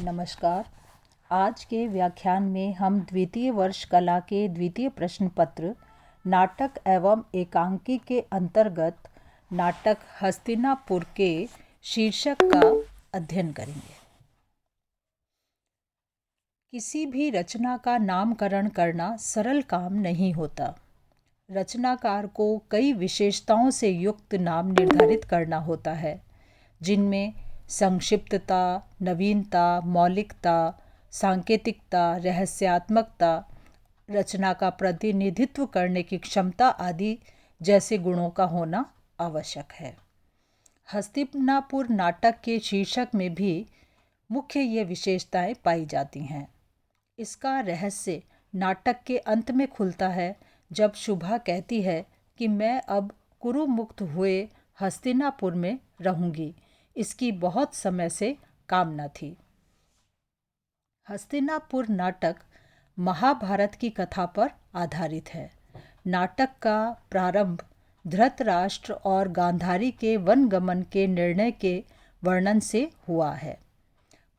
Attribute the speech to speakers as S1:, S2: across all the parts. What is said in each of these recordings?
S1: नमस्कार। आज के व्याख्यान में हम द्वितीय वर्ष कला के द्वितीय प्रश्न पत्र नाटक एवं एकांकी के अंतर्गत नाटक हस्तिनापुर के शीर्षक का अध्ययन करेंगे। किसी भी रचना का नामकरण करना सरल काम नहीं होता। रचनाकार को कई विशेषताओं से युक्त नाम निर्धारित करना होता है, जिनमें संक्षिप्तता, नवीनता, मौलिकता, सांकेतिकता, रहस्यात्मकता, रचना का प्रतिनिधित्व करने की क्षमता आदि जैसे गुणों का होना आवश्यक है। हस्तिनापुर नाटक के शीर्षक में भी मुख्य ये विशेषताएं पाई जाती हैं। इसका रहस्य नाटक के अंत में खुलता है, जब शुभा कहती है कि मैं अब कुरु मुक्त हुए हस्तिनापुर में रहूंगी। इसकी बहुत समय से कामना थी। हस्तिनापुर नाटक महाभारत की कथा पर आधारित है। नाटक का प्रारंभ धृतराष्ट्र और गांधारी के वनगमन के निर्णय के वर्णन से हुआ है।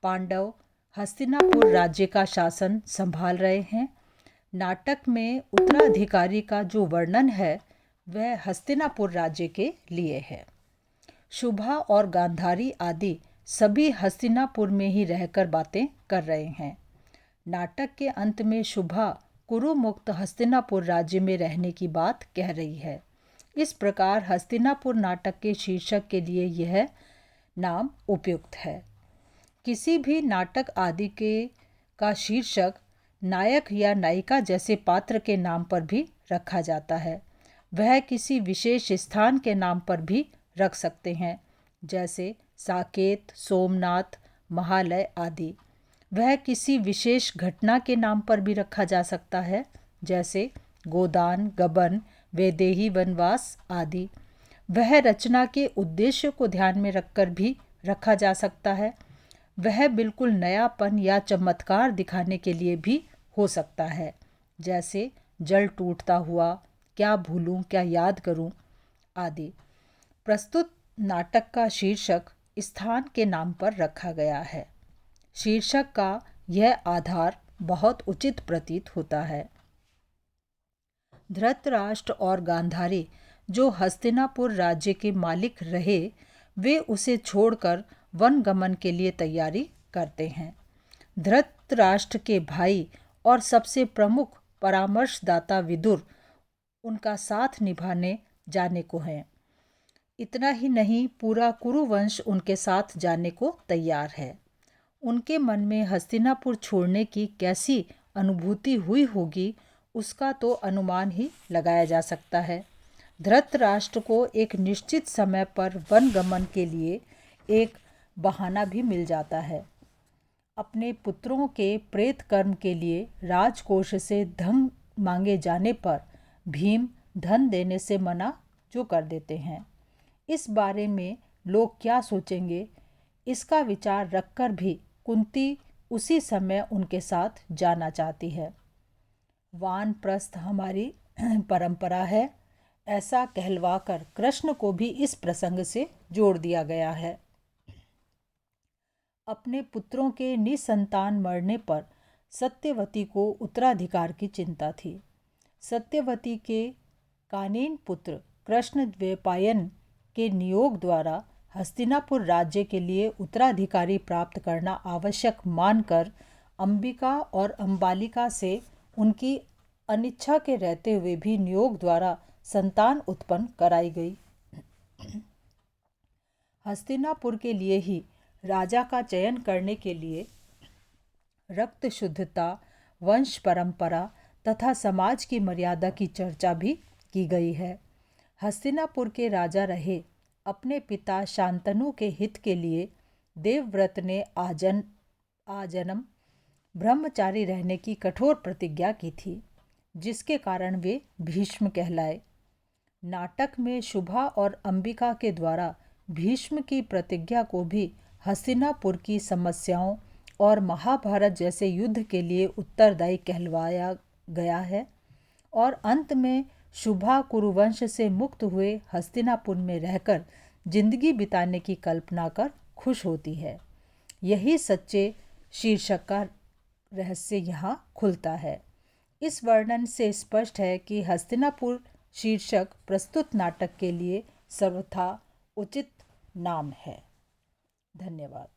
S1: पांडव हस्तिनापुर राज्य का शासन संभाल रहे हैं। नाटक में उत्तराधिकारी का जो वर्णन है वह हस्तिनापुर राज्य के लिए है। शुभा और गांधारी आदि सभी हस्तिनापुर में ही रहकर बातें कर रहे हैं। नाटक के अंत में शुभा कुरु मुक्त हस्तिनापुर राज्य में रहने की बात कह रही है। इस प्रकार हस्तिनापुर नाटक के शीर्षक के लिए यह नाम उपयुक्त है। किसी भी नाटक आदि का शीर्षक नायक या नायिका जैसे पात्र के नाम पर भी रखा जाता है। वह किसी विशेष स्थान के नाम पर भी रख सकते हैं, जैसे साकेत, सोमनाथ, महालय आदि। वह किसी विशेष घटना के नाम पर भी रखा जा सकता है, जैसे गोदान, गबन, वैदेही वनवास आदि। वह रचना के उद्देश्य को ध्यान में रखकर भी रखा जा सकता है। वह बिल्कुल नयापन या चमत्कार दिखाने के लिए भी हो सकता है, जैसे जल टूटता हुआ, क्या भूलूं क्या याद करूं आदि। प्रस्तुत नाटक का शीर्षक स्थान के नाम पर रखा गया है। शीर्षक का यह आधार बहुत उचित प्रतीत होता है। धृतराष्ट्र और गांधारी जो हस्तिनापुर राज्य के मालिक रहे, वे उसे छोड़कर वनगमन के लिए तैयारी करते हैं। धृतराष्ट्र के भाई और सबसे प्रमुख परामर्शदाता विदुर उनका साथ निभाने जाने को हैं। इतना ही नहीं, पूरा कुरुवंश उनके साथ जाने को तैयार है। उनके मन में हस्तिनापुर छोड़ने की कैसी अनुभूति हुई होगी, उसका तो अनुमान ही लगाया जा सकता है। धृतराष्ट्र को एक निश्चित समय पर वनगमन के लिए एक बहाना भी मिल जाता है। अपने पुत्रों के प्रेत कर्म के लिए राजकोष से धन मांगे जाने पर भीम धन देने से मना जो कर देते हैं। इस बारे में लोग क्या सोचेंगे, इसका विचार रखकर भी कुंती उसी समय उनके साथ जाना चाहती है। वानप्रस्थ हमारी परंपरा है, ऐसा कहलवाकर कृष्ण को भी इस प्रसंग से जोड़ दिया गया है। अपने पुत्रों के निसंतान मरने पर सत्यवती को उत्तराधिकार की चिंता थी। सत्यवती के कानीन पुत्र कृष्णद्वैपायन के नियोग द्वारा हस्तिनापुर राज्य के लिए उत्तराधिकारी प्राप्त करना आवश्यक मानकर अंबिका और अंबालिका से उनकी अनिच्छा के रहते हुए भी नियोग द्वारा संतान उत्पन्न कराई गई। हस्तिनापुर के लिए ही राजा का चयन करने के लिए रक्त शुद्धता, वंश परंपरा तथा समाज की मर्यादा की चर्चा भी की गई है। हस्तिनापुर के राजा रहे अपने पिता शांतनु के हित के लिए देवव्रत ने आजन्म ब्रह्मचारी रहने की कठोर प्रतिज्ञा की थी, जिसके कारण वे भीष्म कहलाए। नाटक में शुभा और अंबिका के द्वारा भीष्म की प्रतिज्ञा को भी हस्तिनापुर की समस्याओं और महाभारत जैसे युद्ध के लिए उत्तरदायी कहलवाया गया है। और अंत में शुभा कुरुवंश से मुक्त हुए हस्तिनापुर में रहकर जिंदगी बिताने की कल्पना कर खुश होती है। यही सच्चे शीर्षक का रहस्य यहाँ खुलता है। इस वर्णन से स्पष्ट है कि हस्तिनापुर शीर्षक प्रस्तुत नाटक के लिए सर्वथा उचित नाम है। धन्यवाद।